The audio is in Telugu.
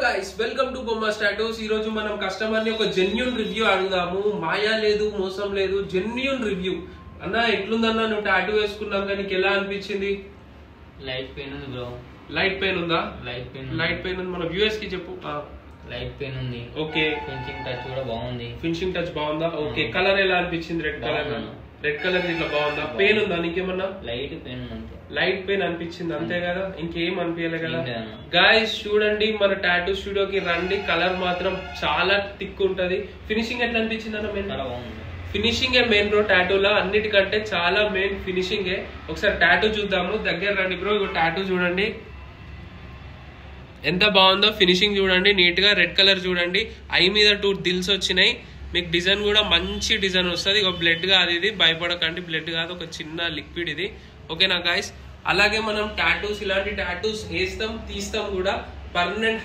Guys welcome to Bommas tattoos. ఈ రోజు మనం కస్టమర్ ని ఒక జెన్యూన్ రివ్యూ అడుగుదాము. మాయా లేదు, మోసం లేదు, జెన్యూన్ రివ్యూ. అన్న ఎట్లుందన్నా నువ్వు టాటూ వేసుకున్నాక నీకు ఎలా అనిపించింది? లైట్ పెయిన్ ఉంది బ్రో. లైట్ పెయిన్ ఉందా? లైట్ పెయిన్ ఉంది. మన వ్యూయర్స్ కి చెప్పు. లైట్ పెయిన్ ఉంది. ఓకే. ఫినిషింగ్ టచ్ కూడా బాగుంది. ఫినిషింగ్ టచ్ బాగుందా? ఓకే. కలర్ ఎలా అనిపించింది? రెడ్ కలర్ ఇట్లా బాగుందా? పెయిన్ ఉందా నీకేమన్నా? లైట్ పెయిన్ ఉంది. లైట్ పెయిన్ అనిపించింది అంతే కదా, ఇంకేం అనిపించలే కదా. గాయ్స్ చూడండి, మన టాటూ స్టూడియోకి రండి. కలర్ మాత్రం చాలా థిక్ ఉంటది. ఫినిషింగ్ ఎట్లా అనిపించింది అన్న? Main finishing main bro. టాటూలో అన్నిటికంటే చాలా మెయిన్ ఫినిషింగ్. ఒకసారి టాటూ చూద్దాము. దగ్గర రండి బ్రో. ఇగో టాటూ చూడండి ఎంత బాగుందో. ఫినిషింగ్ చూడండి నీట్ గా. రెడ్ కలర్ చూడండి. ఐ మీద 2 దిల్స్ వచ్చినాయి. మీకు డిజైన్ కూడా మంచి డిజైన్ వస్తుంది. ఇక బ్లడ్ కాదు ఇది, భయపడకండి. బ్లడ్ కాదు, ఒక చిన్న లిక్విడ్ ఇది. ఓకేనా గాయస్? అలాగే మనం టాటూస్, ఇలాంటి టాటూస్ వేస్తాం, తీస్తాం కూడా. పర్మనెంట్